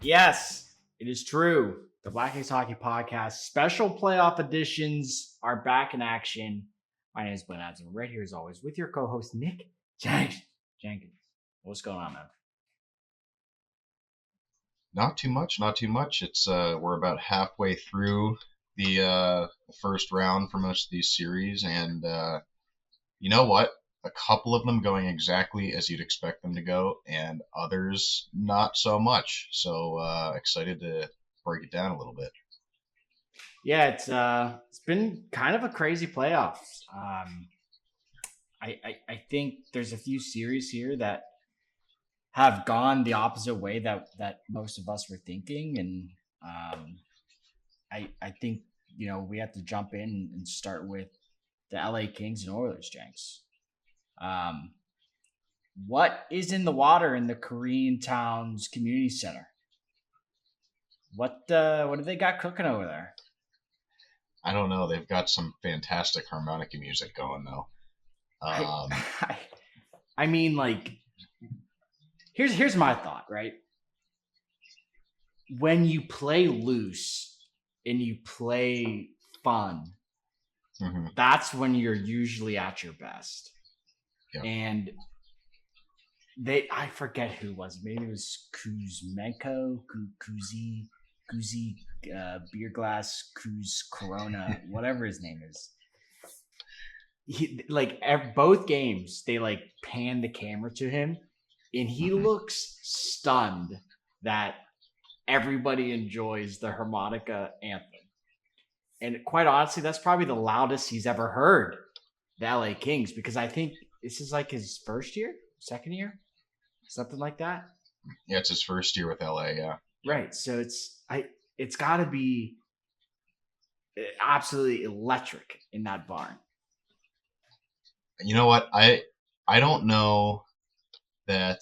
Yes, it is true. The Black Ace Hockey Podcast special playoff editions are back in action. My name is Glenn Adams. I'm right here as always with your co-host Nick Jenkins. What's going on, man? Not too much, not too much. It's we're about halfway through the first round for most of these series, and you know what? A couple of them going exactly as you'd expect them to go, and others not so much. So excited to break it down a little bit. Yeah, it's been kind of a crazy playoffs. I think there's a few series here that have gone the opposite way that most of us were thinking, and I think we have to jump in and start with the LA Kings and Oilers, Jenks. Um, what is in the water in the Korean Towns Community Center? What do they got cooking over there? I don't know. They've got some fantastic harmonica music going though. I mean, like, here's my thought, right? When you play loose and you play fun, that's when you're usually at your best. Yeah. And I forget who it was. Maybe it was Kuzmenko, Kuzi, beer glass, Kuz Corona, whatever his name is. Both games, they pan the camera to him, and he looks stunned that everybody enjoys the harmonica anthem. And quite honestly, that's probably the loudest he's ever heard the LA Kings, because I think this is like his second year, something like that. Yeah, it's his first year with LA. Yeah. Right. So it's got to be absolutely electric in that barn. You know what? I don't know that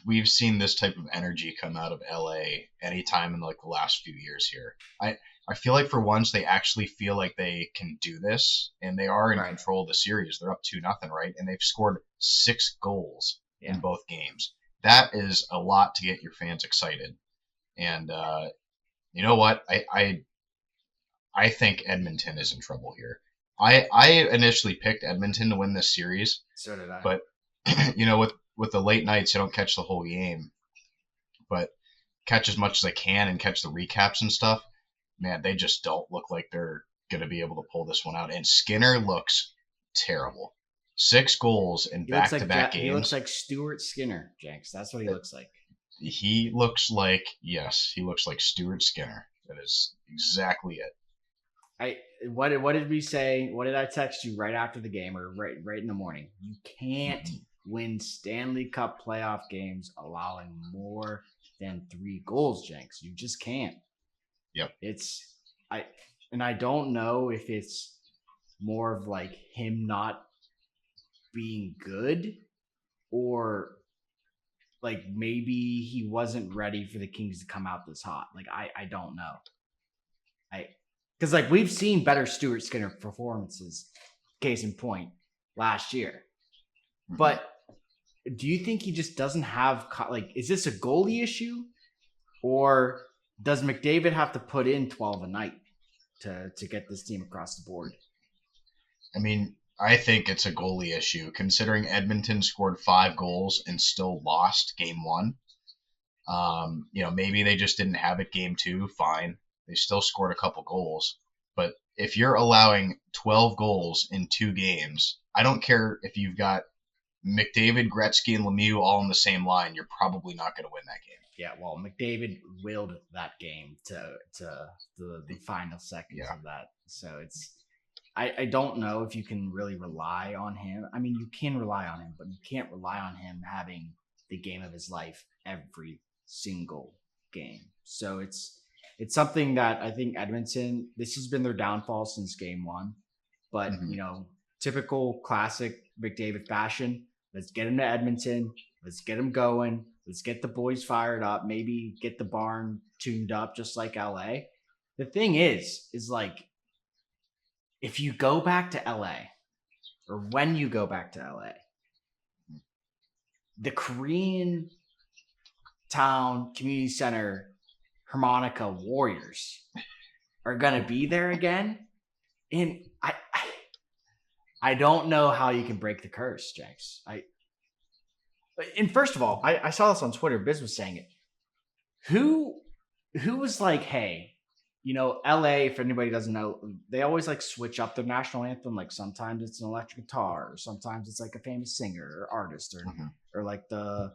we've seen this type of energy come out of LA anytime in like the last few years here. I feel like for once they actually feel like they can do this, and they are in control of the series. They're up 2-0, right? And they've scored 6 goals in both games. That is a lot to get your fans excited. And you know what? I think Edmonton is in trouble here. I initially picked Edmonton to win this series. So did I. But with the late nights, I don't catch the whole game, but catch as much as I can and catch the recaps and stuff. Man, they just don't look like they're going to be able to pull this one out. And Skinner looks terrible. 6 goals in back-to-back games. He looks like Stuart Skinner, Jenks. That's what he looks like. He looks like Stuart Skinner. That is exactly it. What did we say? What did I text you right after the game, or right in the morning? You can't win Stanley Cup playoff games allowing more than 3 goals, Jenks. You just can't. Yep. I don't know if it's more of like him not being good, or like maybe he wasn't ready for the Kings to come out this hot. Like I don't know. Because like we've seen better Stuart Skinner performances, case in point, last year. But do you think he just doesn't have is this a goalie issue, or does McDavid have to put in 12 a night to get this team across the board? I mean, I think it's a goalie issue, considering Edmonton scored 5 goals and still lost game 1. Maybe they just didn't have it game 2. Fine. They still scored a couple goals. But if you're allowing 12 goals in 2 games, I don't care if you've got McDavid, Gretzky, and Lemieux all on the same line, you're probably not going to win that game. Yeah, well, McDavid willed that game to the final seconds of that. So I don't know if you can really rely on him. I mean, you can rely on him, but you can't rely on him having the game of his life every single game. So it's something that I think Edmonton, this has been their downfall since game 1. But, typical classic McDavid fashion, let's get him to Edmonton. Let's get him going. Let's get the boys fired up. Maybe get the barn tuned up just like LA. The thing is like, if you go back to LA, or when you go back to LA, the Korean Town Community Center Harmonica Warriors are gonna be there again, and I don't know how you can break the curse, Jenks. And first of all, I saw this on Twitter. Biz was saying it. Who was like, hey, LA, if anybody doesn't know, they always like switch up their national anthem. Like sometimes it's an electric guitar, or sometimes it's like a famous singer or artist, or like the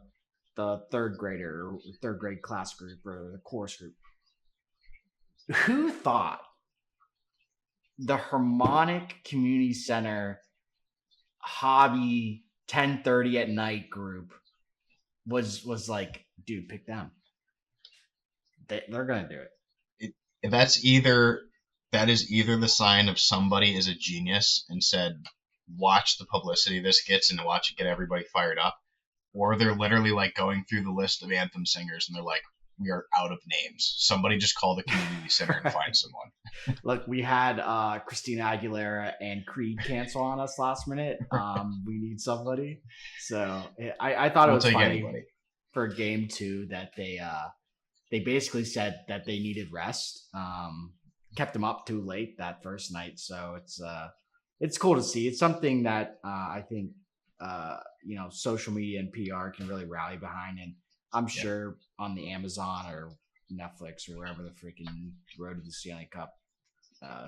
third grader or third grade class group or the chorus group. Who thought the Harmonic Community Center hobby 10:30 at night group was like, dude, pick them. They're gonna do it. That is either the sign of somebody is a genius and said, watch the publicity this gets and watch it get everybody fired up, or they're literally like going through the list of anthem singers and they're like, we are out of names. Somebody just call the community center and find someone. Look, we had Christina Aguilera and Creed cancel on us last minute. We need somebody. So I thought it was funny for game 2 that they basically said that they needed rest. Kept them up too late that first night. So it's cool to see. It's something that I think social media and PR can really rally behind, and I'm sure on the Amazon or Netflix or wherever the freaking Road to the Stanley Cup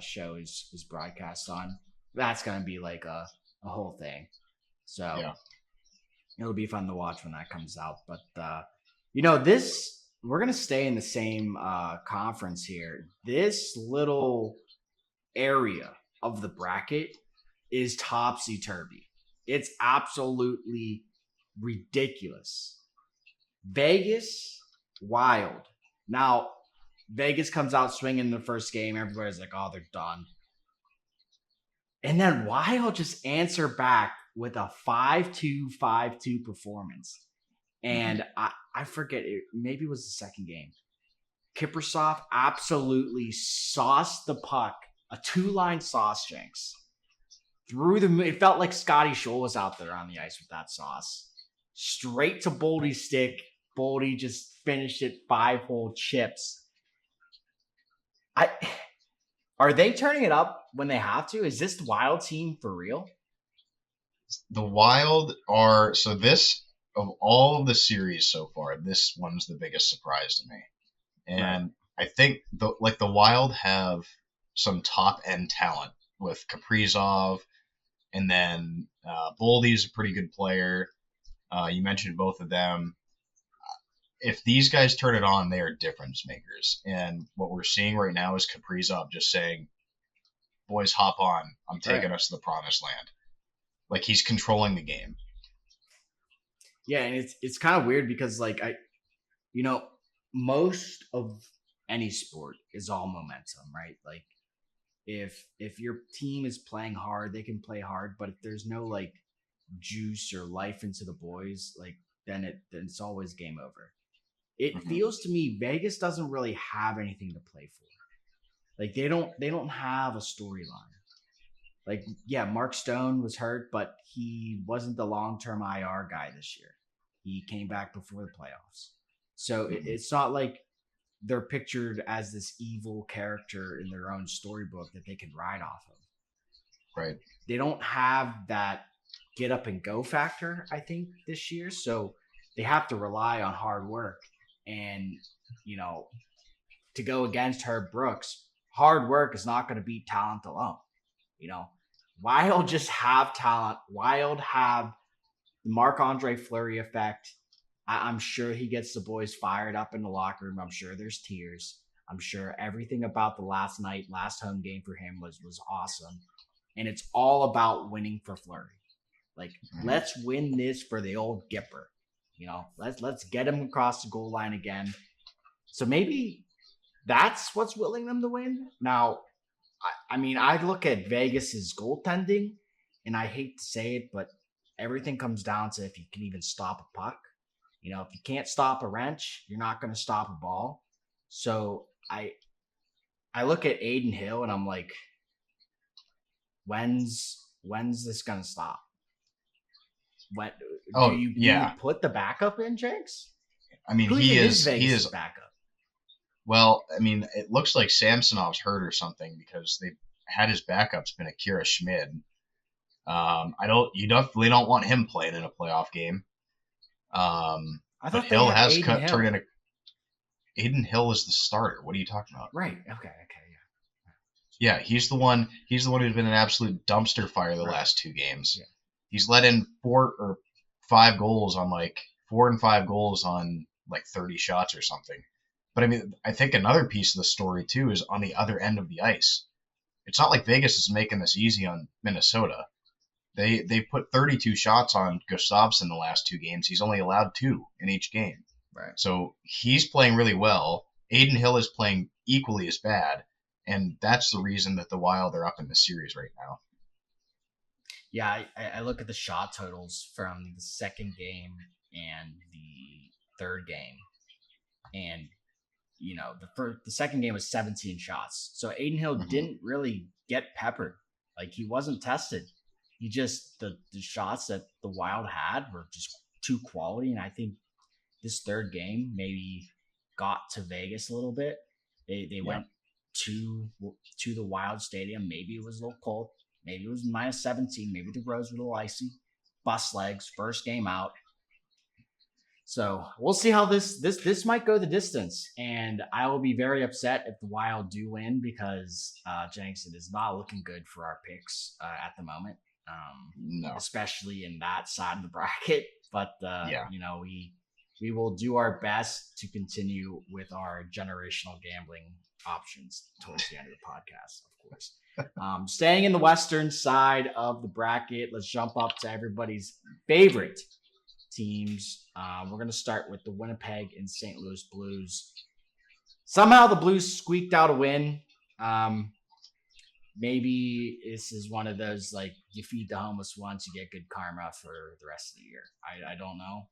show is broadcast on, that's going to be like a whole thing. So it'll be fun to watch when that comes out. But, we're going to stay in the same conference here. This little area of the bracket is topsy-turvy. It's absolutely ridiculous. Vegas, Wild. Now, Vegas comes out swinging in the first game. Everybody's like, oh, they're done. And then Wild just answer back with a 5-2, 5-2 performance. And I forget, maybe it was the second game. Kiprusoff absolutely sauced the puck, a 2-line sauce, Jenks. It felt like Scotty Scholl was out there on the ice with that sauce. Straight to Boldy's stick. Boldy just finished it 5-hole chips. Are they turning it up when they have to? Is this the Wild team for real? The Wild are, so this, of all of the series so far, this one's the biggest surprise to me. And I think the Wild have some top end talent with Kaprizov, and then Boldy's a pretty good player. You mentioned both of them. If these guys turn it on, they are difference makers. And what we're seeing right now is Kaprizov just saying, boys, hop on. I'm taking us to the promised land. Like, he's controlling the game. Yeah, and it's kind of weird because, like, most of any sport is all momentum, right? Like, if your team is playing hard, they can play hard, but if there's no like juice or life into the boys, like then it's always game over. It feels to me Vegas doesn't really have anything to play for. Like they don't have a storyline. Like, yeah, Mark Stone was hurt, but he wasn't the long-term IR guy this year. He came back before the playoffs. So it's not like they're pictured as this evil character in their own storybook that they can ride off of. Right. They don't have that get up and go factor, I think, this year. So they have to rely on hard work. And, to go against Herb Brooks, hard work is not going to beat talent alone. Wild just have talent. Wild have the Marc-Andre Fleury effect. I'm sure he gets the boys fired up in the locker room. I'm sure there's tears. I'm sure everything about the last home game for him was awesome. And it's all about winning for Fleury. Like, let's win this for the old Gipper. Let's get him across the goal line again. So maybe that's what's willing them to win. Now, I look at Vegas's goaltending, and I hate to say it, but everything comes down to if you can even stop a puck. If you can't stop a wrench, you're not going to stop a ball. So I look at Aiden Hill and I'm like, when's this going to stop? Do you put the backup in, Jenks? I mean, Who he even is is he Vegas' is backup? well. I mean, it looks like Samsonov's hurt or something because they had his backup's been Akira Schmid. I don't. You definitely don't want him playing in a playoff game. I But thought they Hill had has Aiden turned Hill. into Aiden Hill is the starter. What are you talking about? Right. Okay. Okay. Yeah, he's the one. He's the one who's been an absolute dumpster fire the Yeah. Right. last 2 games. Yeah. He's let in 4 and 5 goals on like 30 shots or something. But I mean, I think another piece of the story too is on the other end of the ice. It's not like Vegas is making this easy on Minnesota. They put 32 shots on Gustavsson the last 2 games. He's only allowed 2 in each game. Right. So he's playing really well. Aiden Hill is playing equally as bad, and that's the reason that the Wild are up in the series right now. Yeah, I look at the shot totals from the second game and the third game, and the second game was 17 shots. So Aiden Hill Mm-hmm. didn't really get peppered. Like he wasn't tested. He just the shots that the Wild had were just too quality, and I think this third game maybe got to Vegas a little bit. They went to the Wild Stadium. Maybe it was a little cold. Maybe it was -17. Maybe the roads were a little icy. Bus legs. First game out. So we'll see how this might go the distance, and I will be very upset if the Wild do win because Jenks, it is not looking good for our picks at the moment. No. Especially in that side of the bracket. But Yeah. we will do our best to continue with our generational gambling options towards the end of the podcast, of course. Staying in the western side of the bracket, let's jump up to everybody's favorite teams. We're going to start with the Winnipeg and St. Louis Blues. Somehow the Blues squeaked out a win. Maybe this is one of those, like, you feed the homeless once, you get good karma for the rest of the year. I don't know.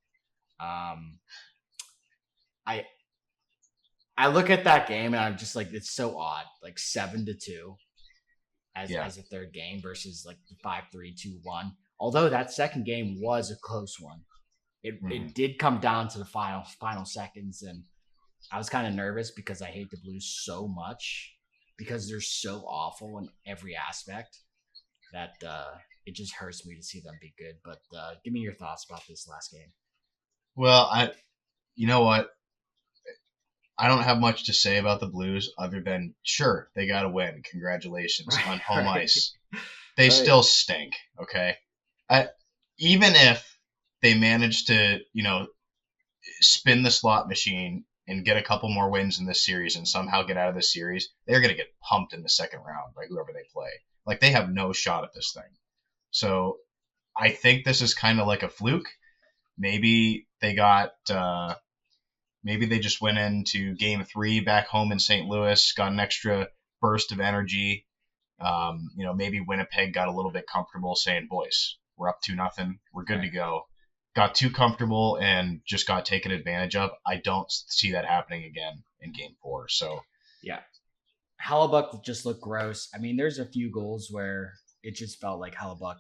I look at that game and I'm just like, it's so odd. Like 7-2 as a third game versus like the 5-3-2-1. Although that second game was a close one. It did come down to the final seconds, and I was kind of nervous because I hate the Blues so much because they're so awful in every aspect that it just hurts me to see them be good. But give me your thoughts about this last game. Well, you know what? I don't have much to say about the Blues other than, sure, they got to win. Congratulations on home ice. They still stink, okay? Even if they manage to, spin the slot machine and get a couple more wins in this series and somehow get out of this series, they're going to get pumped in the second round by whoever they play. Like, they have no shot at this thing. So I think this is kind of like a fluke. Maybe they just went into game 3 back home in St. Louis, got an extra burst of energy. Maybe Winnipeg got a little bit comfortable saying, boys, we're up 2-0. We're good to go. Got too comfortable and just got taken advantage of. I don't see that happening again in game 4. So yeah, Hellebuck just looked gross. I mean, there's a few goals where it just felt like Hellebuck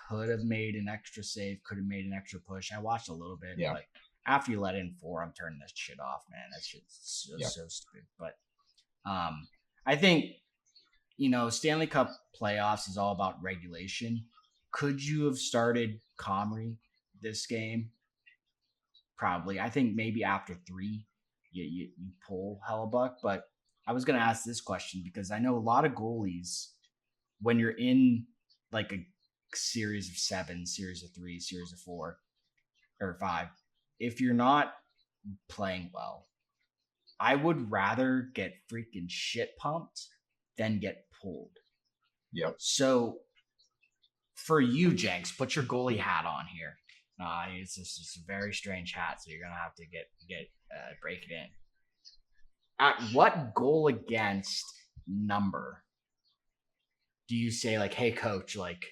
could have made an extra save, could have made an extra push. I watched a little bit, but after you let in 4, I'm turning this shit off, man. That shit's so stupid. But I think, Stanley Cup playoffs is all about regulation. Could you have started Comrie this game? Probably. I think maybe after 3, you pull Hellebuck. But I was going to ask this question because I know a lot of goalies, when you're in like a series of 7, series of 3, series of 4 or 5, if you're not playing well, I would rather get freaking shit pumped than get pulled. Yep. So for you, Jenks, put your goalie hat on here. It's just a very strange hat, so you're gonna have to break it in. At what goal against number do you say, like, hey coach, like,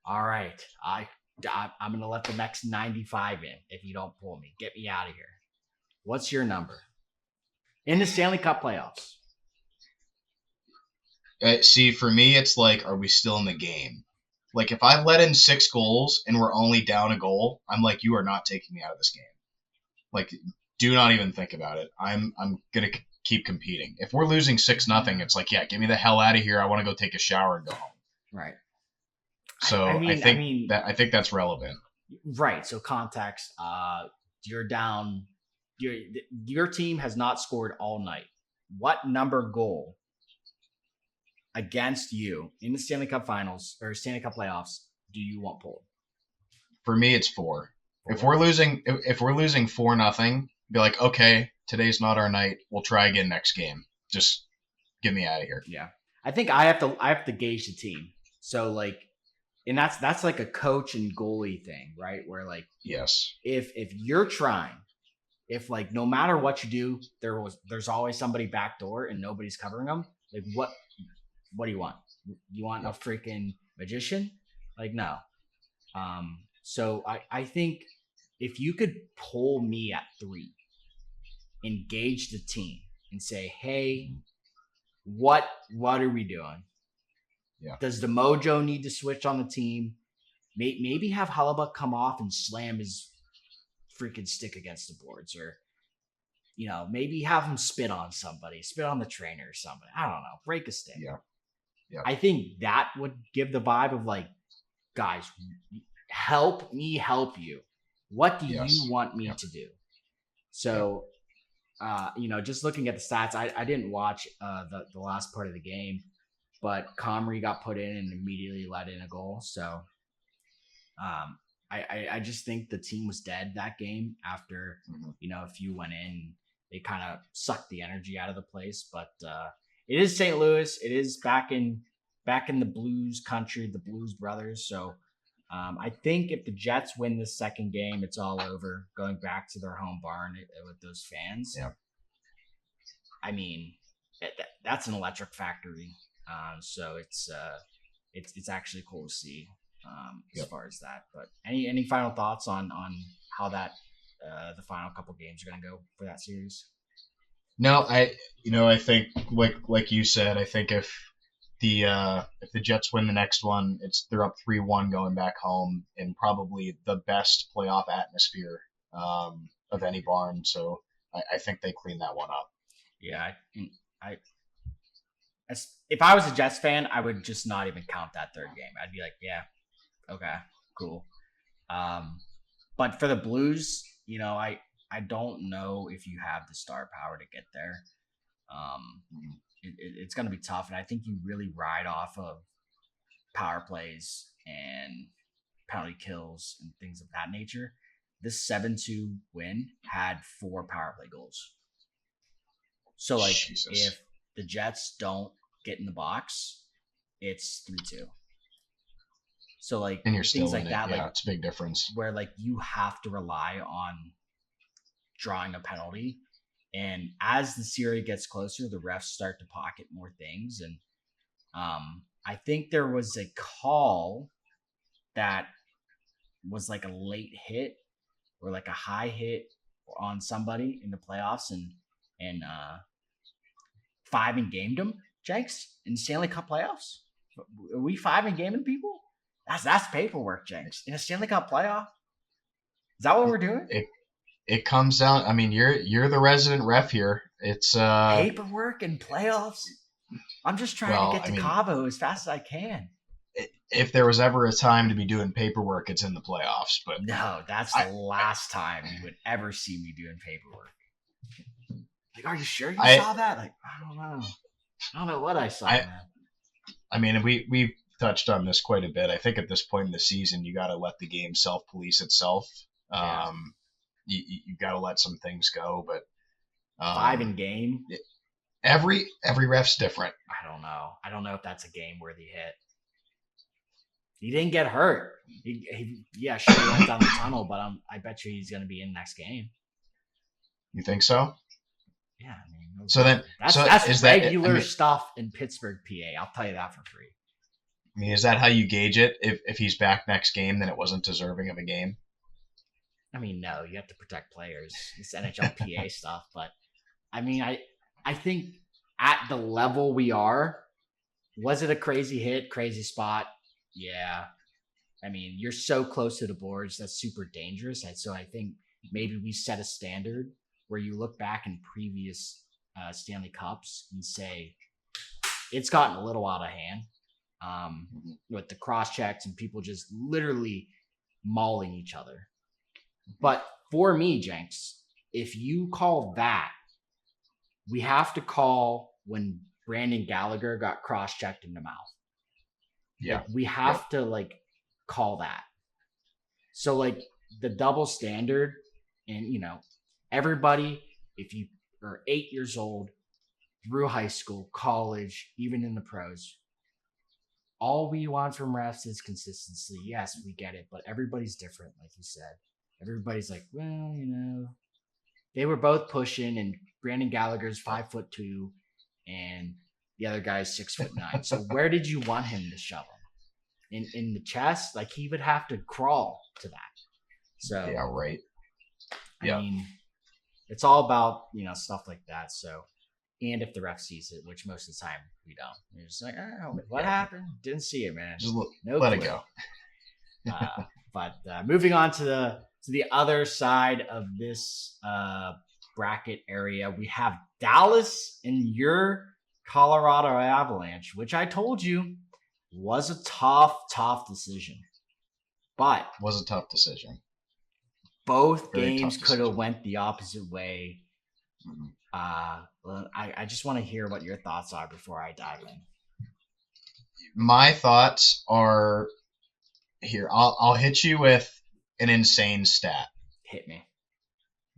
all right, I'm gonna let the next 95 in if you don't pull me, get me out of here? What's your number in the Stanley Cup playoffs? See, for me, it's like, are we still in the game? Like, if I've let in 6 goals and we're only down a goal, I'm like, you are not taking me out of this game. Like, do not even think about it. I'm gonna keep competing. If we're losing 6-0, it's like, yeah, get me the hell out of here. I want to go take a shower and go home. Right. So I think that's relevant. Right. So context. You're down. Your team has not scored all night. What number goal against you in the Stanley Cup Finals or Stanley Cup playoffs do you want pulled? For me, it's 4. If we're losing 4-0, be like, okay, today's not our night. We'll try again next game. Just get me out of here. Yeah, I think I have to gauge the team. So like, and that's like a coach and goalie thing, right? Where like, yes, if you're trying, if like no matter what you do, there's always somebody backdoor and nobody's covering them. Like what do you want? You want a freaking magician? Like no. So I think if you could pull me at 3, engage the team and say, hey, what are we doing? Yeah. Does the mojo need to switch on the team? Maybe have Hellebuyck come off and slam his freaking stick against the boards, or maybe have him spit on somebody, spit on the trainer or somebody. I don't know, break a stick. Yeah. I think that would give the vibe of like, guys, help me help you. What do you want me to do? So, just looking at the stats, I didn't watch the last part of the game, but Comrie got put in and immediately let in a goal. So, I just think the team was dead that game after, a few went in. They kind of sucked the energy out of the place. But it is St. Louis. It is back in the Blues country, the Blues brothers. So I think if the Jets win this second game, it's all over. Going back to their home barn with those fans. Yeah. I mean, that's an electric factory. So it's actually cool to see as far as that. But any final thoughts on how that the final couple games are going to go for that series? No, I think like you said, I think if the Jets win the next one, they're up 3-1 going back home in probably the best playoff atmosphere of any barn. So I think they clean that one up. Yeah, if I was a Jets fan, I would just not even count that third game. I'd be like, yeah, okay, cool. But for the Blues, I don't know if you have the star power to get there. It's going to be tough, and I think you really ride off of power plays and penalty kills and things of that nature. This 7-2 win had 4 power play goals. So, like, Jesus. If the Jets don't get in the box, it's 3-2. So, like, and you're things still like in that, it. like, it's a big difference. Where, like, you have to rely on drawing a penalty. And as the series gets closer, the refs start to pocket more things. And I think there was a call that was like a late hit or like a high hit on somebody in the playoffs, and 5 and gamed them, Jenks, in the Stanley Cup playoffs. Are we 5 and gaming people? That's paperwork, Jenks. In a Stanley Cup playoff? Is that what we're doing? It comes down. I mean, you're the resident ref here. It's paperwork and playoffs. I'm just trying to get to Cabo as fast as I can. If there was ever a time to be doing paperwork, it's in the playoffs. But no, that's the last time you would ever see me doing paperwork. Like, are you sure you saw that? Like, I don't know. I don't know what I saw, man. I mean, we touched on this quite a bit. I think at this point in the season, you got to let the game self-police itself. Yeah. You got to let some things go, but 5 in game. Every ref's different. I don't know. I don't know if that's a game-worthy hit. He didn't get hurt. He sure went down the tunnel, but I bet you he's going to be in next game. You think so? Yeah. I mean, that's regular stuff in Pittsburgh, PA. I'll tell you that for free. I mean, is that how you gauge it? If he's back next game, then it wasn't deserving of a game? I mean, no, you have to protect players. It's NHL PA stuff. But, I mean, I think at the level we are, was it a crazy hit, crazy spot? Yeah. I mean, you're so close to the boards. That's super dangerous. And so I think maybe we set a standard where you look back in previous Stanley Cups and say it's gotten a little out of hand with the cross checks and people just literally mauling each other. But for me, Jenks, if you call that, we have to call when Brandon Gallagher got cross-checked in the mouth. Yeah. Like, we have to like call that. So like the double standard, and you know, everybody, if you are 8 years old, through high school, college, even in the pros, all we want from refs is consistency. Yes, we get it, but everybody's different, like you said. Everybody's like, well, you know, they were both pushing, and Brandon Gallagher's 5'2", and the other guy's 6'9". So where did you want him to shove him? In the chest? Like he would have to crawl to that. So yeah, right. I mean, it's all about, you know, stuff like that. So, and if the ref sees it, which most of the time we don't, you're just like, oh, what happened? Didn't see it, man. Just no let clue. it go. But moving on to the other side of this bracket area, we have Dallas and your Colorado Avalanche, which I told you was a tough decision. But was a tough decision. Both games could have went the opposite way. Mm-hmm. I just want to hear what your thoughts are before I dive in. My thoughts are here. I'll hit you with an insane stat. Hit me.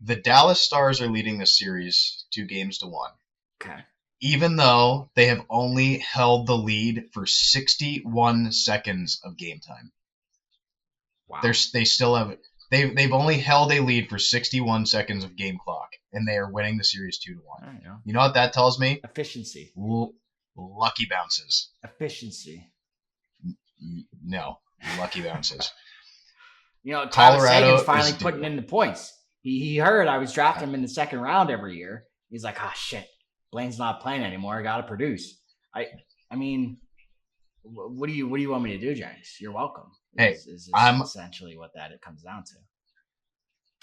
The Dallas Stars are leading the series 2-1. Okay. Even though they have only held the lead for 61 seconds of game time. Wow. They still have it. They've only held a lead for 61 seconds of game clock, and they are winning the series 2-1. You know what that tells me? Efficiency. Lucky bounces. Efficiency. No, lucky bounces. You know, Colorado Sagan's finally putting in the points. He heard I was drafting him in the second round every year. He's like, shit, Blaine's not playing anymore. I got to produce. I mean, what do you want me to do, James? You're welcome. Is essentially what it comes down to.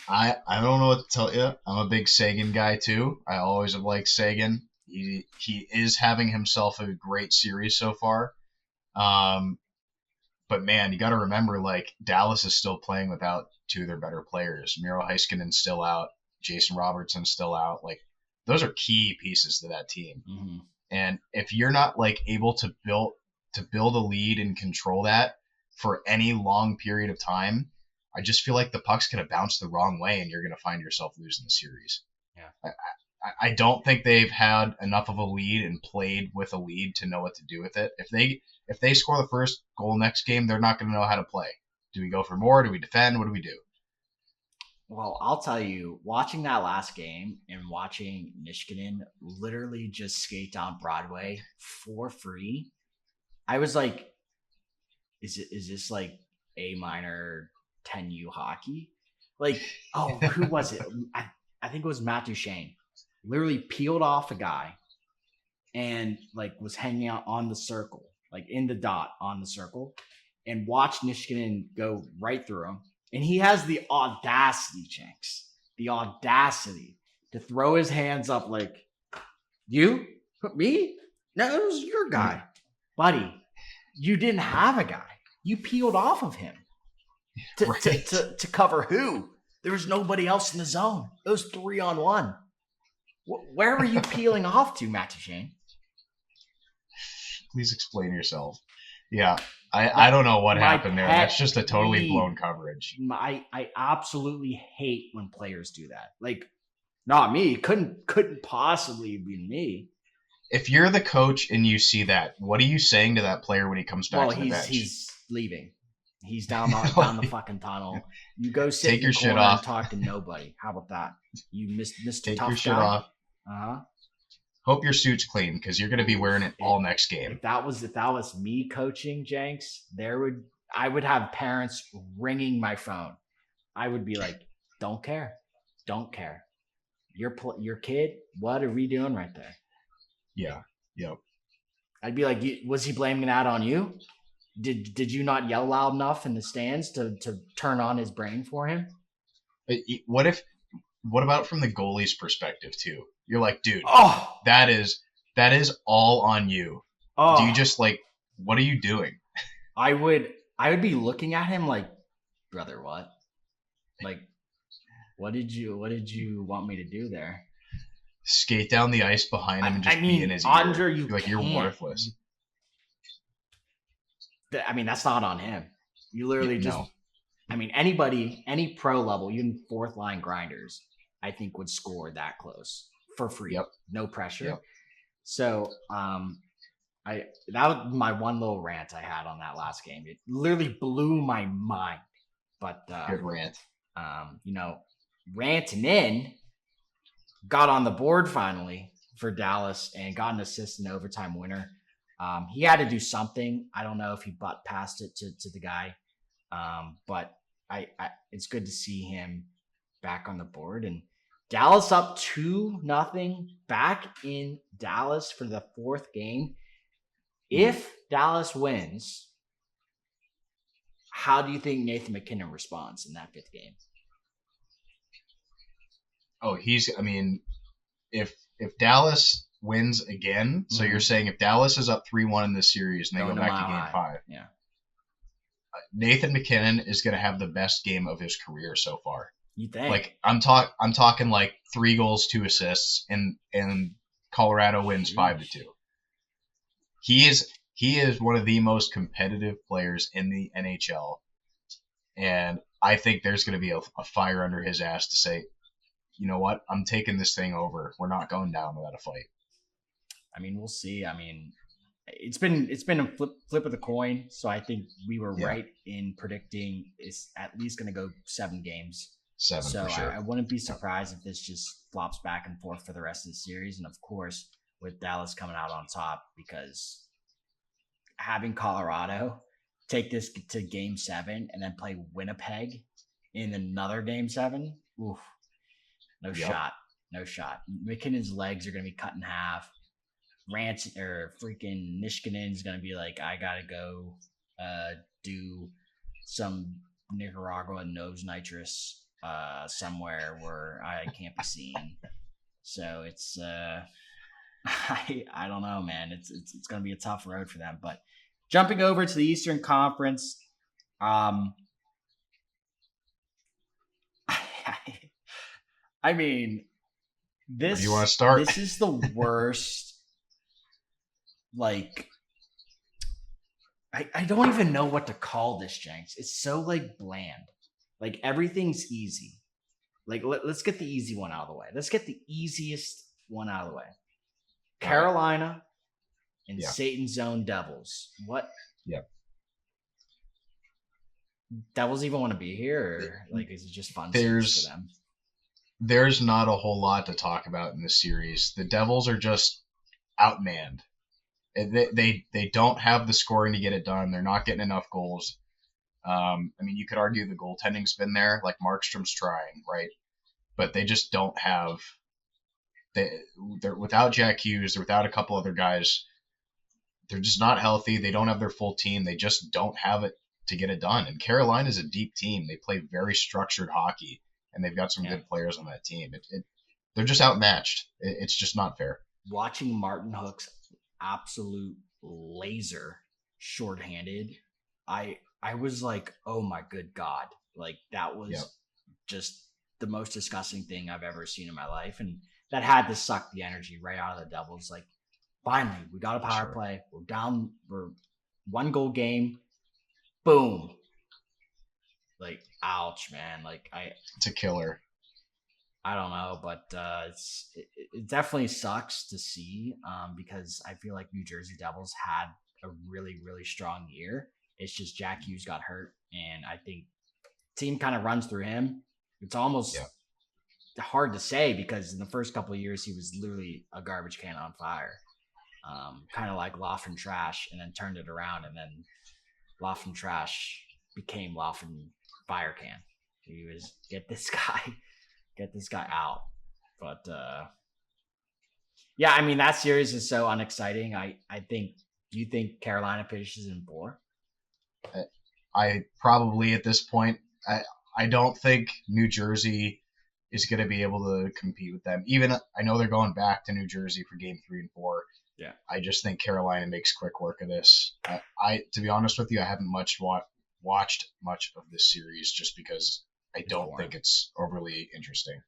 I don't know what to tell you. I'm a big Sagan guy too. I always have liked Sagan. He is having himself a great series so far. But man, you got to remember, like, Dallas is still playing without two of their better players. Miro Heiskanen's still out. Jason Robertson's still out. Like, those are key pieces to that team. Mm-hmm. And if you're not like able to build a lead and control that for any long period of time, I just feel like the puck's going to bounce the wrong way and you're going to find yourself losing the series. Yeah. I don't think they've had enough of a lead and played with a lead to know what to do with it. If they score the first goal next game, they're not going to know how to play. Do we go for more? Do we defend? What do we do? Well, I'll tell you, watching that last game and watching Niskanen literally just skate down Broadway for free, I was like, is this like A minor 10U hockey? Like, who was it? I think it was Matt Duchene. Literally peeled off a guy and like was hanging out on the circle, like in the dot on the circle, and watched Niskanen go right through him. And he has the audacity, Jenks, to throw his hands up like, you? Me? No, it was your guy. Buddy, you didn't have a guy. You peeled off of him. To cover who? There was nobody else in the zone. It was 3-on-1. Where were you peeling off to, Matt Duchene? Please explain yourself. Yeah, I don't know what happened there. That's just a totally blown coverage. I absolutely hate when players do that. Like, not me. Couldn't possibly be me. If you're the coach and you see that, what are you saying to that player when he comes back to the bench? He's leaving. He's down the fucking tunnel. You go sit Take in your the shit corner off. and talk to nobody. How about that? You missed Take tough your shit guy. off. Uh-huh. Hope your suit's clean because you're going to be wearing it all next game. If that was me coaching, Jenks, I would have parents ringing my phone. I would be like, don't care. Your kid, what are we doing right there? Yeah. Yep. I'd be like, was he blaming that on you? Did you not yell loud enough in the stands to turn on his brain for him? What about from the goalie's perspective too? You're like, dude, Oh, that is all on you. Do you oh, just like, what are you doing? I would be looking at him like, brother, what? Like, what did you want me to do there? Skate down the ice behind him and I just be in mean, his ear? Andre, you Be like, you're can't. worthless. I mean, that's not on him. You literally just. No. I mean, anybody, any pro level, even fourth line grinders, I think would score that close for free, Yep. no pressure. Yep. So, I that was my one little rant I had on that last game. It literally blew my mind. But Good rant. you know, ranting in, got on the board finally for Dallas and got an assist in the overtime winner. He had to do something. I don't know if he butt passed it to the guy, but it's good to see him back on the board. And Dallas up 2-0 back in Dallas for the fourth game. If Dallas wins, how do you think Nathan MacKinnon responds in that fifth game? Oh, I mean, if Dallas wins again, so you're saying if Dallas is up 3-1 in this series and they go back to game 5, yeah, Nathan MacKinnon is going to have the best game of his career so far. You think? Like I'm talking like 3 goals, 2 assists, and Colorado wins 5-2. He is one of the most competitive players in the NHL, and I think there's going to be a fire under his ass to say, you know what, I'm taking this thing over. We're not going down without a fight. I mean, we'll see. I mean, it's been a flip of the coin. So I think we were right in predicting it's at least going to go 7 games. 7 so for sure. I wouldn't be surprised if this just flops back and forth for the rest of the series. And of course, with Dallas coming out on top, because having Colorado take this to game 7 and then play Winnipeg in another game 7, oof, no shot. McKinnon's legs are going to be cut in half. Freaking Nishkinen's going to be like, I got to go do some Nicaragua nose nitrous somewhere where I can't be seen. So it's I don't know, man. It's going to be a tough road for them. But jumping over to the Eastern Conference, I mean, this. You want to start? This is the worst. Like, I don't even know what to call this, Jenks. It's so like bland. Like everything's easy. Like let's get the easy one out of the way. Let's get the easiest one out of the way. Carolina and Satan's Zone Devils. What? Yep. Devils even want to be here, or like is it just fun for them? There's not a whole lot to talk about in this series. The Devils are just outmanned. They don't have the scoring to get it done. They're not getting enough goals. I mean, you could argue the goaltending's been there, like Markstrom's trying, right? But they just don't have. They're without Jack Hughes. They're without a couple other guys. They're just not healthy. They don't have their full team. They just don't have it to get it done. And Carolina's a deep team. They play very structured hockey, and they've got some good players on that team. They're just outmatched. It's just not fair. Watching Martin Hook's absolute laser shorthanded, I was like, oh my good God. Like that was just the most disgusting thing I've ever seen in my life. And that had to suck the energy right out of the Devils. Like, finally, we got a power play. We're down. We're 1-goal game. Boom. Like, ouch, man. Like, it's a killer. I don't know, but it definitely sucks to see because I feel like New Jersey Devils had a really, really strong year. It's just Jack Hughes got hurt, and I think team kind of runs through him. It's almost hard to say because in the first couple of years he was literally a garbage can on fire, kind of like Laughlin Trash, and then turned it around, and then Laughlin Trash became Laughlin Fire Can. He was get this guy out. But I mean that series is so unexciting. I think. Do you think Carolina finishes in 4? I probably at this point. I don't think New Jersey is going to be able to compete with them. Even I know they're going back to New Jersey for game 3 and 4. Yeah. I just think Carolina makes quick work of this. I to be honest with you, I haven't watched much of this series just because I don't think it's overly interesting.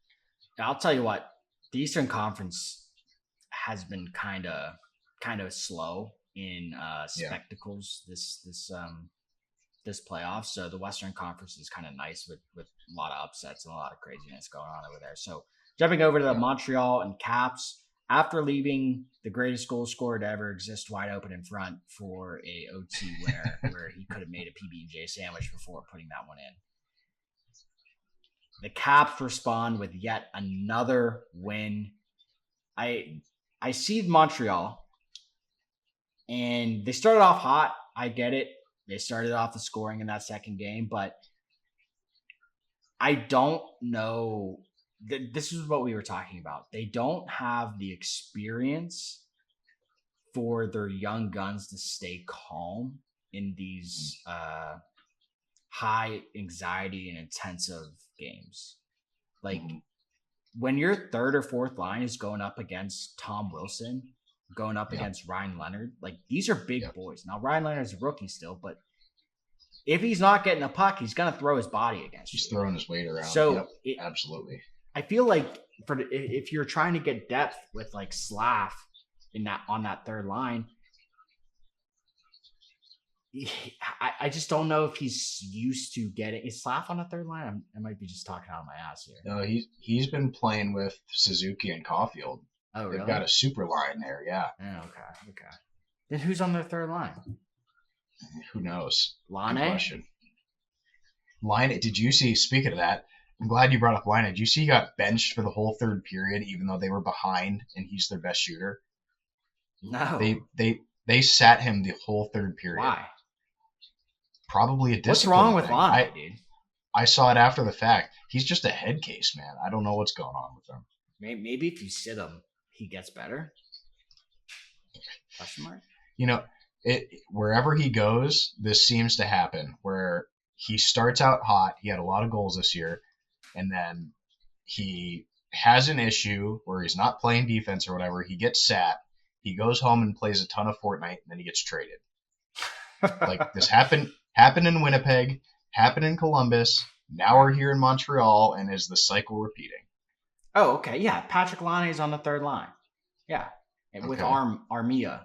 I'll tell you what, the Eastern Conference has been kind of slow in spectacles this playoff. So the Western Conference is kind of nice with a lot of upsets and a lot of craziness going on over there. So jumping over to the Montreal and Caps, after leaving the greatest goal scorer to ever exist wide open in front for a OT winner where he could have made a PB&J sandwich before putting that one in. The Caps respond with yet another win. I see Montreal, and they started off hot. I get it. They started off the scoring in that second game, but I don't know. This is what we were talking about. They don't have the experience for their young guns to stay calm in these high anxiety and intensive games. Like when your third or fourth line is going up against Tom Wilson, going up against Ryan Leonard, like these are big boys. Now Ryan Leonard's a rookie still, but if he's not getting a puck, he's gonna throw his body against you. He's throwing his weight around. So absolutely. I feel like if you're trying to get depth with like Slav on that third line, I just don't know if he's used to getting. Is Slav on the third line? I might be just talking out of my ass here. No, he's been playing with Suzuki and Caulfield. Oh, really? They've got a super line there, yeah. Oh, okay. Then who's on their third line? Who knows? Laine? Laine, did you see, speaking of that, I'm glad you brought up Laine. Did you see he got benched for the whole third period even though they were behind and he's their best shooter? No. They sat him the whole third period. Why? Probably a discipline What's wrong with thing. Laine, dude? I saw it after the fact. He's just a head case, man. I don't know what's going on with him. Maybe if you sit him, he gets better? Question mark? You know, wherever he goes, this seems to happen where he starts out hot. He had a lot of goals this year, and then he has an issue where he's not playing defense or whatever. He gets sat. He goes home and plays a ton of Fortnite, and then he gets traded. Like this happened in Winnipeg, happened in Columbus. Now we're here in Montreal, and is the cycle repeating? Oh, okay. Yeah, Patrick Laine is on the third line. Yeah, with Armia.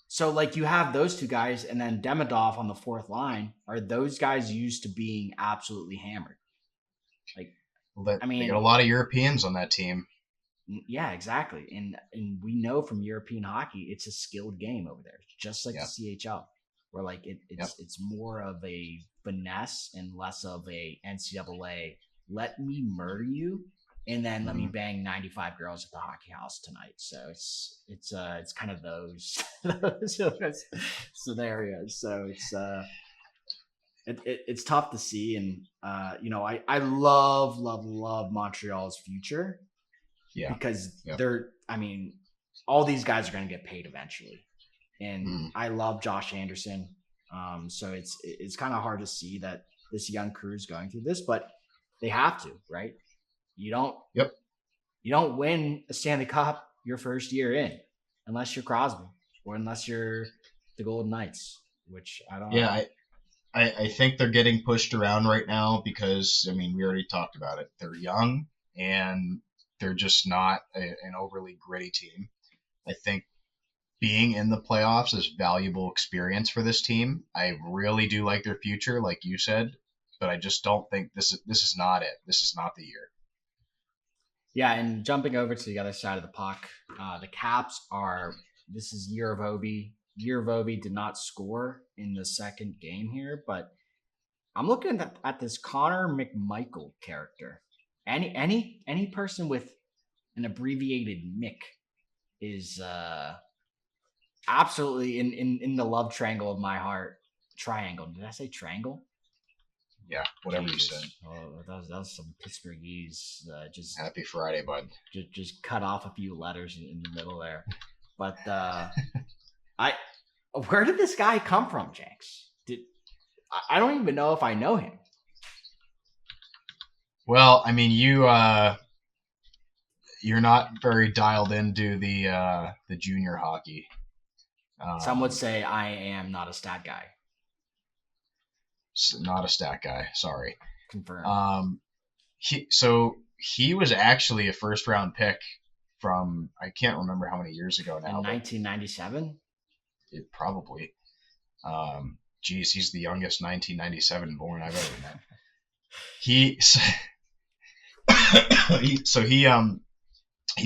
So, like, you have those two guys, and then Demidov on the fourth line. Are those guys used to being absolutely hammered? Like, they got a lot of Europeans on that team. Yeah, exactly. And we know from European hockey, it's a skilled game over there, just like the CHL, where like it's more of a finesse and less of a NCAA. Let me murder you, and then let me bang 95 girls at the hockey house tonight. So it's kind of those scenarios. So it's tough to see, and I love Montreal's future. Yeah, because all these guys are going to get paid eventually, and I love Josh Anderson. So it's kind of hard to see that this young crew is going through this, but they have to, right? You don't win a Stanley Cup your first year in, unless you're Crosby or unless you're the Golden Knights, which I don't know. Yeah, I think they're getting pushed around right now because, we already talked about it. They're young and they're just not an overly gritty team. I think being in the playoffs is valuable experience for this team. I really do like their future, like you said, but I just don't think this is not it. This is not the year. Yeah, and jumping over to the other side of the puck, the Caps this is year of Ovi. Year of Ovi did not score in the second game here, but I'm looking at this Connor McMichael character. Any person with an abbreviated Mick is absolutely in the love triangle of my heart. Triangle. Did I say triangle? Yeah, whatever Jesus. You said. Oh, that was some Pittsburghese. Just happy Friday, bud. Just cut off a few letters in the middle there. But where did this guy come from, Jenks? I don't even know if I know him. Well, I mean, you're not very dialed into the junior hockey. Some would say I am not a stat guy. Not a stat guy. Sorry. Confirmed. He was actually a first round pick from I can't remember how many years ago now. In 1997. It probably. Geez, he's the youngest 1997 born I've ever met. He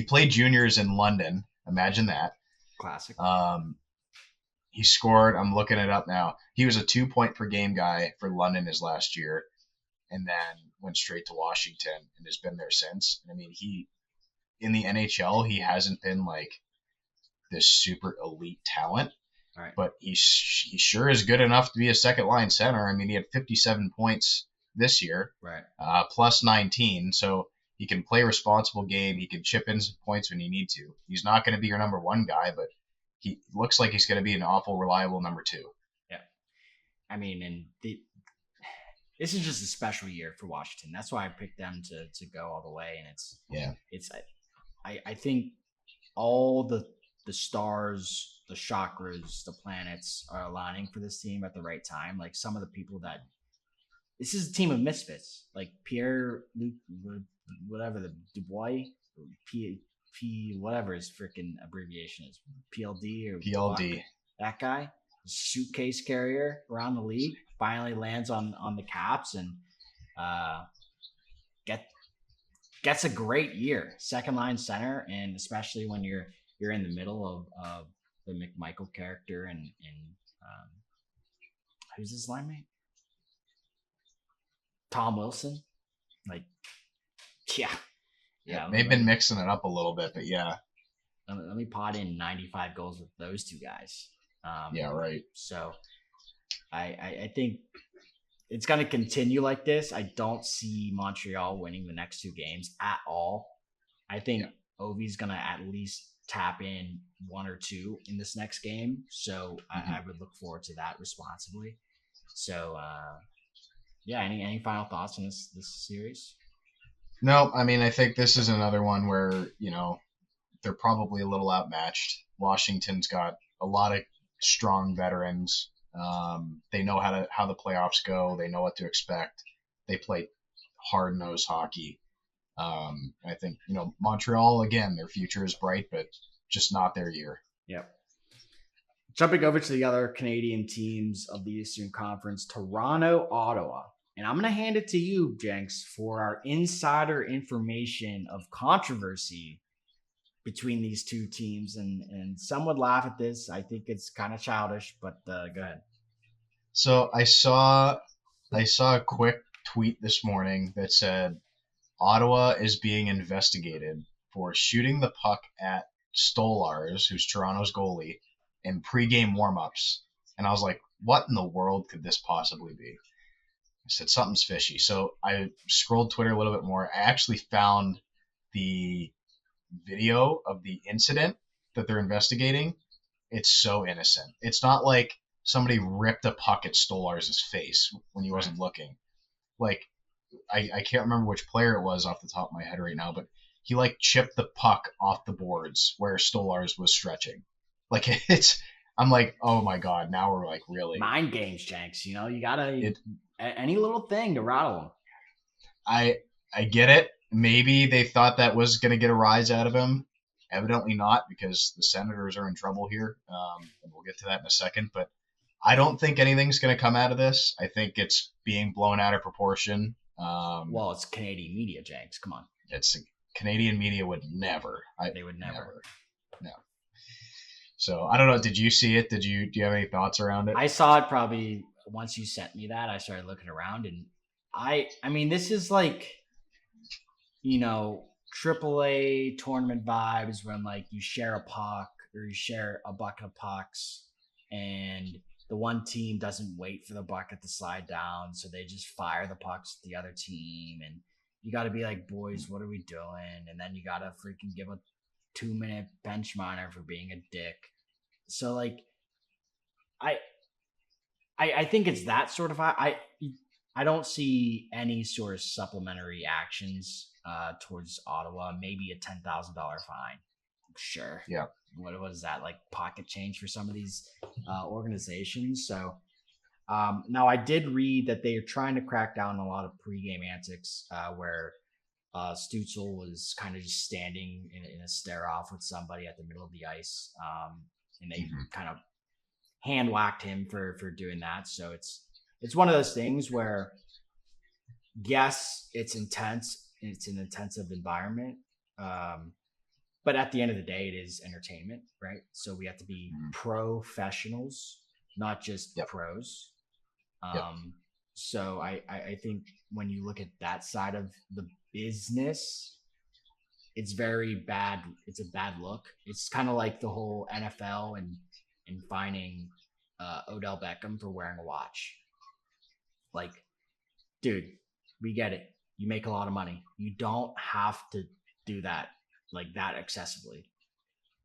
played juniors in London. Imagine that. Classic. He scored. I'm looking it up now. He was a 2-point per game guy for London his last year, and then went straight to Washington and has been there since. I mean, he in the NHL he hasn't been like this super elite talent, right. But he sure is good enough to be a second line center. I mean, he had 57 points this year, right? Plus 19, so he can play a responsible game. He can chip in some points when you need to. He's not going to be your number one guy, but he looks like he's going to be an awful reliable number two. Yeah, I mean, and this is just a special year for Washington. That's why I picked them to go all the way. And it's I think all the stars, the chakras, the planets are aligning for this team at the right time. Like some of the people that this is a team of misfits, like Pierre Luc, whatever the Dubois, P whatever his freaking abbreviation is, PLD or PLD. Buck, that guy, suitcase carrier around the league, finally lands on the Caps and gets a great year, second line center, and especially when you're in the middle of the McMichael character and who's his line mate? Tom Wilson. Like, yeah. They've been mixing it up a little bit, but yeah. Let me pot in 95 goals with those two guys. Yeah, right. So I think it's going to continue like this. I don't see Montreal winning the next two games at all. I think Ovi's going to at least tap in one or two in this next game. So I would look forward to that responsibly. So, yeah, any final thoughts on this series? No, I mean, I think this is another one where, they're probably a little outmatched. Washington's got a lot of strong veterans. They know how the playoffs go. They know what to expect. They play hard-nosed hockey. I think, Montreal, again, their future is bright, but just not their year. Yep. Jumping over to the other Canadian teams of the Eastern Conference, Toronto, Ottawa. And I'm going to hand it to you, Jenks, for our insider information of controversy between these two teams. And some would laugh at this. I think it's kind of childish, but go ahead. So I saw a quick tweet this morning that said Ottawa is being investigated for shooting the puck at Stolarz, who's Toronto's goalie, in pregame warmups. And I was like, what in the world could this possibly be? I said, something's fishy. So I scrolled Twitter a little bit more. I actually found the video of the incident that they're investigating. It's so innocent. It's not like somebody ripped a puck at Stolarz's face when he wasn't looking. Like, I can't remember which player it was off the top of my head right now, but he chipped the puck off the boards where Stolarz was stretching. I'm like, oh my god, now we're really mind games, Jenks. You gotta any little thing to rattle them. I get it. Maybe they thought that was going to get a rise out of him. Evidently not, because the Senators are in trouble here. And we'll get to that in a second. But I don't think anything's going to come out of this. I think it's being blown out of proportion. Well, it's Canadian media, Jenks. Come on. It's Canadian media would never. They would never. No. So I don't know. Did you see it? Do you have any thoughts around it? I saw it probably once you sent me that. I started looking around, and I mean, this is like, AAA tournament vibes when you share a puck or you share a bucket of pucks, and the one team doesn't wait for the bucket to slide down, so they just fire the pucks at the other team, and you got to be like, boys, what are we doing? And then you got to freaking give a 2-minute bench minor for being a dick. So I think it's that sort of I don't see any sort of supplementary actions towards Ottawa. Maybe a $10,000 fine. Sure. Yeah. What is that, like pocket change for some of these organizations? So now I did read that they are trying to crack down on a lot of pregame antics where Stutzel was kind of just standing in a stare off with somebody at the middle of the ice, and they Hmm. kind of hand whacked him for doing that. So it's one of those things where yes, it's intense. It's an intensive environment. Um, but at the end of the day, it is entertainment, right? So we have to be Hmm. professionals, not just Yep. pros. Yep. Um, so I think when you look at that side of the business, it's very bad. It's a bad look. It's kind of like the whole NFL and fining Odell Beckham for wearing a watch. Like, dude, we get it. You make a lot of money. You don't have to do that like that excessively.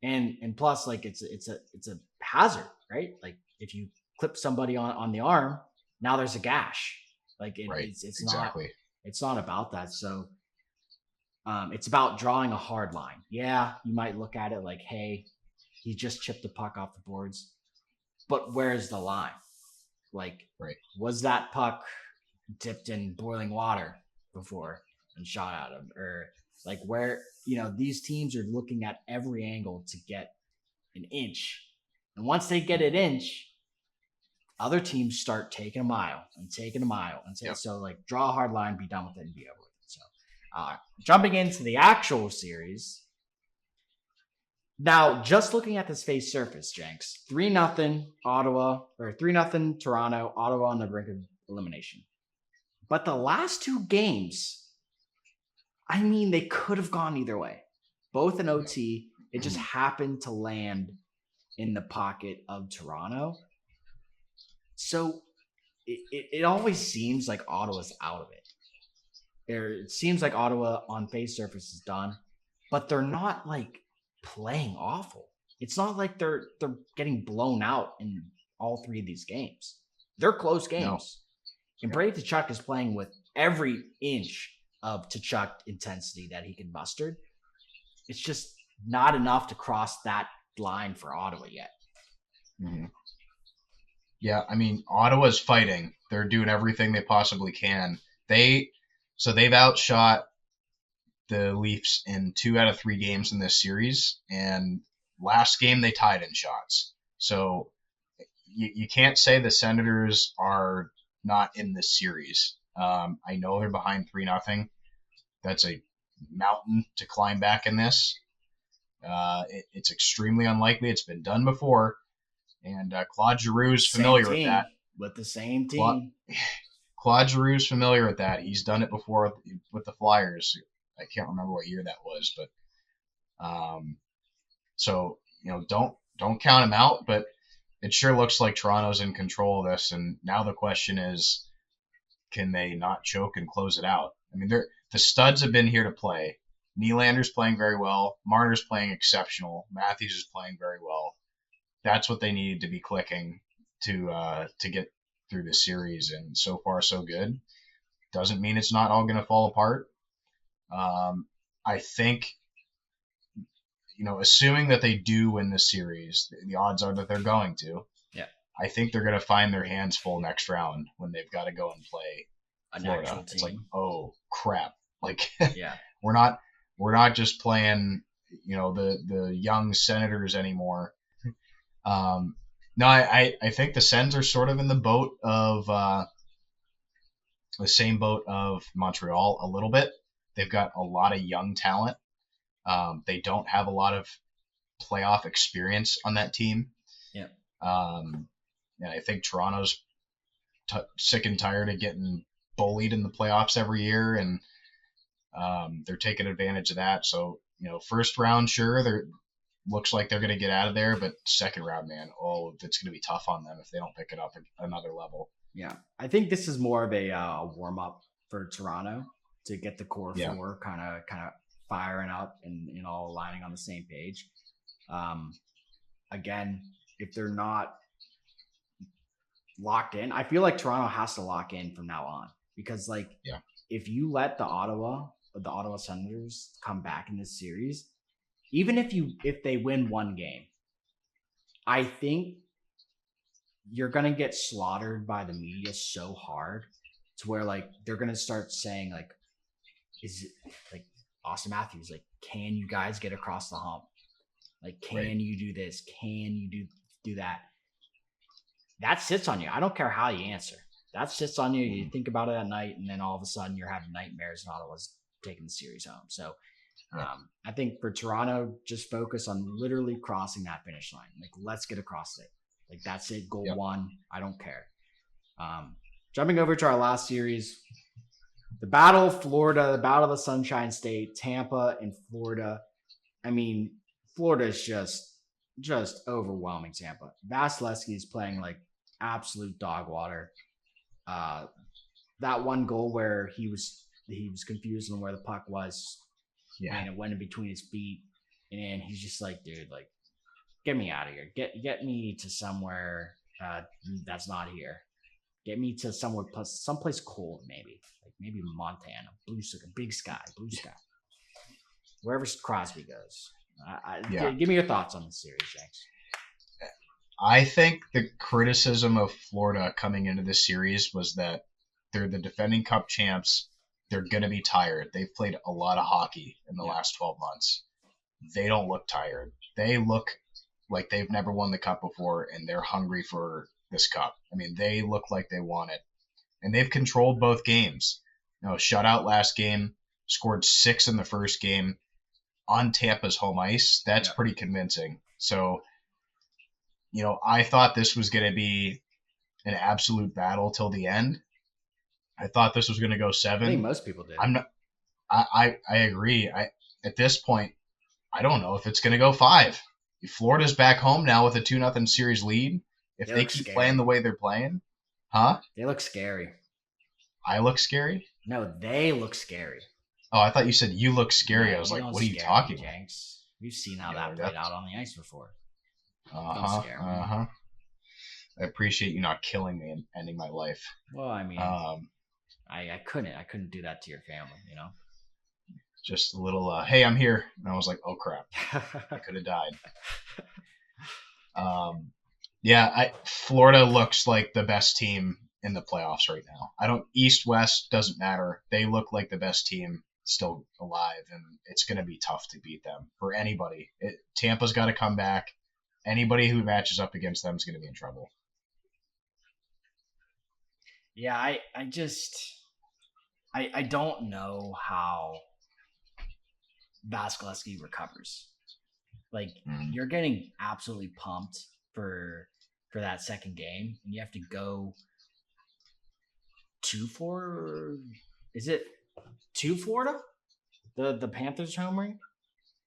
And plus, like it's a hazard, right? Like if you clip somebody on the arm, now there's a gash. Like Right. it's Exactly. it's not about that. So it's about drawing a hard line. Yeah, you might look at it like, hey, he just chipped the puck off the boards, but where's the line? Like, Right. was that puck dipped in boiling water before and shot at him? Or like where, these teams are looking at every angle to get an inch. And once they get an inch, other teams start taking a mile and taking a mile. And Yep. so like draw a hard line, be done with it, and be over with it. So jumping into the actual series, now, just looking at this face surface, Jenks, 3-0 Ottawa, or 3-0 Toronto, Ottawa on the brink of elimination. But the last two games, I mean, they could have gone either way. Both in OT, it just happened to land in the pocket of Toronto. So it always seems like Ottawa's out of it. It seems like Ottawa on face surface is done, but they're not like playing awful. It's not like they're getting blown out in all three of these games. They're close No. games. And Brady Tkachuk is playing with every inch of Tkachuk intensity that he can muster. It's just not enough to cross that line for Ottawa yet. Hmm. Yeah, I mean, Ottawa's fighting. They're doing everything they possibly can. They've outshot the Leafs in 2 out of 3 games in this series, and last game they tied in shots. So you can't say the Senators are not in this series. I know they're behind 3-0. That's a mountain to climb back in this. It's extremely unlikely. It's been done before, and Claude Giroux's familiar with that. With the same Claude, team. Claude Giroux's familiar with that. He's done it before with the Flyers. I can't remember what year that was, but so don't count him out. But it sure looks like Toronto's in control of this, and now the question is, can they not choke and close it out? I mean, the studs have been here to play. Nylander's playing very well. Marner's playing exceptional. Matthews is playing very well. That's what they needed to be clicking to get through the series, and so far so good. Doesn't mean it's not all going to fall apart. I think, assuming that they do win the series, the odds are that they're going to. Yeah. I think they're going to find their hands full next round when they've got to go and play Florida. It's like, oh crap! Like, yeah, we're not just playing, the young Senators anymore. No, I think the Sens are sort of in the boat of the same boat of Montreal a little bit. They've got a lot of young talent. They don't have a lot of playoff experience on that team. Yeah. And I think Toronto's sick and tired of getting bullied in the playoffs every year, and they're taking advantage of that. So, first round, sure, they're looks like they're going to get out of there, but second round, man, it's going to be tough on them if they don't pick it up at another level. Yeah, I think this is more of a warm up for Toronto to get the core four kind of firing up and all aligning on the same page. Again, if they're not, locked in. I feel like Toronto has to lock in from now on because like Yeah. if you let the Ottawa Senators come back in this series, even if they win one game, I think you're gonna get slaughtered by the media so hard to where like they're gonna start saying like, is it like Austin Matthews, like, can you guys get across the hump? Like, can Right. you do this? Can you do that? That sits on you. I don't care how you answer. That sits on you. You Mhm. think about it at night, and then all of a sudden you're having nightmares, and Ottawa's taking the series home. So Yeah. I think for Toronto, just focus on literally crossing that finish line. Like, let's get across it. Like, that's it. Goal Yep. one. I don't care. Jumping over to our last series, the Battle of Florida, the Battle of the Sunshine State, Tampa and Florida. I mean, Florida is just overwhelming Tampa. Vasilevsky is playing like absolute dog water. Uh, that one goal where he was confused on where the puck was, Yeah. and it went in between his feet, and he's just like, dude, like, get me out of here. Get me to somewhere that's not here. Get me to someplace cold, maybe Montana, blue sky, big sky, blue sky, wherever Crosby goes. Yeah. Give me your thoughts on the series, Jenks. I think the criticism of Florida coming into this series was that they're the defending Cup champs. They're going to be tired. They've played a lot of hockey in the last 12 months. They don't look tired. They look like they've never won the Cup before, and they're hungry for this Cup. I mean, they look like they want it. And they've controlled both games. Shutout last game, scored 6 in the first game on Tampa's home ice. That's pretty convincing. So, I thought this was going to be an absolute battle till the end. I thought this was going to go 7. I think most people did. I'm not. I agree. At this point, I don't know if it's going to go 5. Florida's back home now with a 2-0 series lead. If they keep playing the way they're playing, They look scary. I look scary? No, they look scary. Oh, I thought you said you look scary. No, I was like, don't what are you scare talking me, about? Jenks. We've seen how Yeah, that played out on the ice before. Uh-huh. scare me. Uh-huh. I appreciate you not killing me and ending my life. Well, I mean, I couldn't do that to your family, Just a little, hey, I'm here. And I was like, oh, crap. I could have died. Florida looks like the best team in the playoffs right now. East, West, doesn't matter. They look like the best team still alive, and it's going to be tough to beat them for anybody. Tampa's got to come back. Anybody who matches up against them is going to be in trouble. Yeah, I don't know how Vasilevsky recovers. Like, you're getting absolutely pumped for that second game, and you have to go to Florida. Is it to Florida? The Panthers home rink?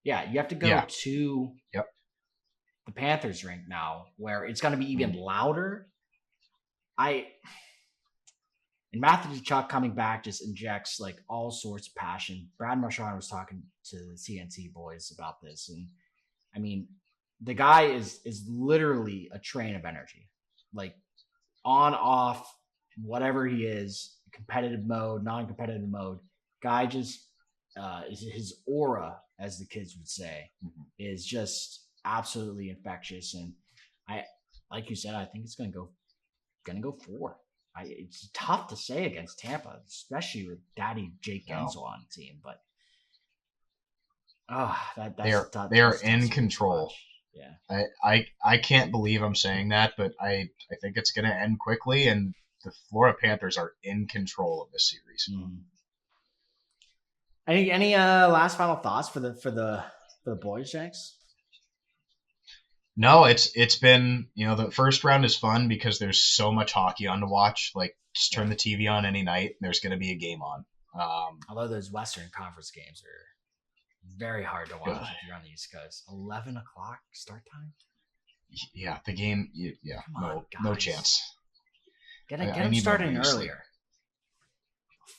Yeah, you have to go to the Panthers rink now, where it's going to be even louder. And Matthew Tkachuk coming back just injects like all sorts of passion. Brad Marchand was talking to the CNC boys about this, and I mean, the guy is literally a train of energy, like on, off, whatever he is, competitive mode, non-competitive mode. Guy just his aura, as the kids would say, is just absolutely infectious. And like you said, I think it's gonna go 4. It's tough to say against Tampa, especially with Daddy Jake Gensel on the team. But they are in control. Yeah, I can't believe I'm saying that, but I think it's going to end quickly, and the Florida Panthers are in control of this series. Any last final thoughts for the boys, Jenks? No, it's been, the first round is fun because there's so much hockey on to watch. Like, just turn the TV on any night, there's going to be a game on. Although those Western Conference games are very hard to watch if you're on the East Coast. 11 o'clock start time? Yeah, the game, no chance. Get them started earlier.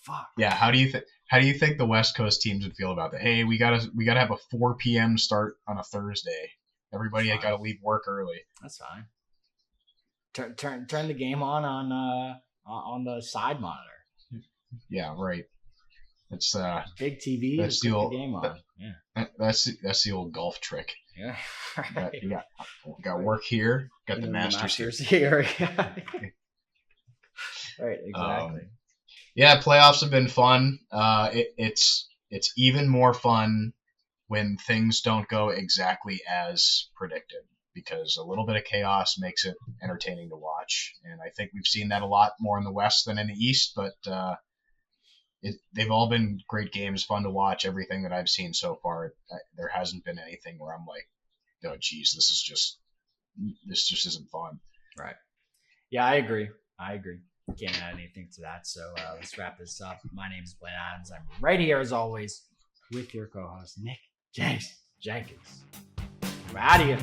Fuck. Yeah, how do you think the West Coast teams would feel about that? Hey, we gotta have a 4 p.m. start on a Thursday. Everybody got to leave work early. That's fine. turn the game on the side monitor. Yeah, right. It's big TV. That's to the put old the game on. Yeah, that's the old golf trick. yeah. You got work here. Got the Masters here. Right, exactly. Yeah, playoffs have been fun. It's even more fun when things don't go exactly as predicted, because a little bit of chaos makes it entertaining to watch. And I think we've seen that a lot more in the West than in the East, but they've all been great games, fun to watch. Everything that I've seen so far, there hasn't been anything where I'm like, oh, geez, this just isn't fun. Right. Yeah, I agree. Can't add anything to that. So let's wrap this up. My name is Blaine Adams. I'm right here as always with your co-host Nick Jenkins. We're out of here.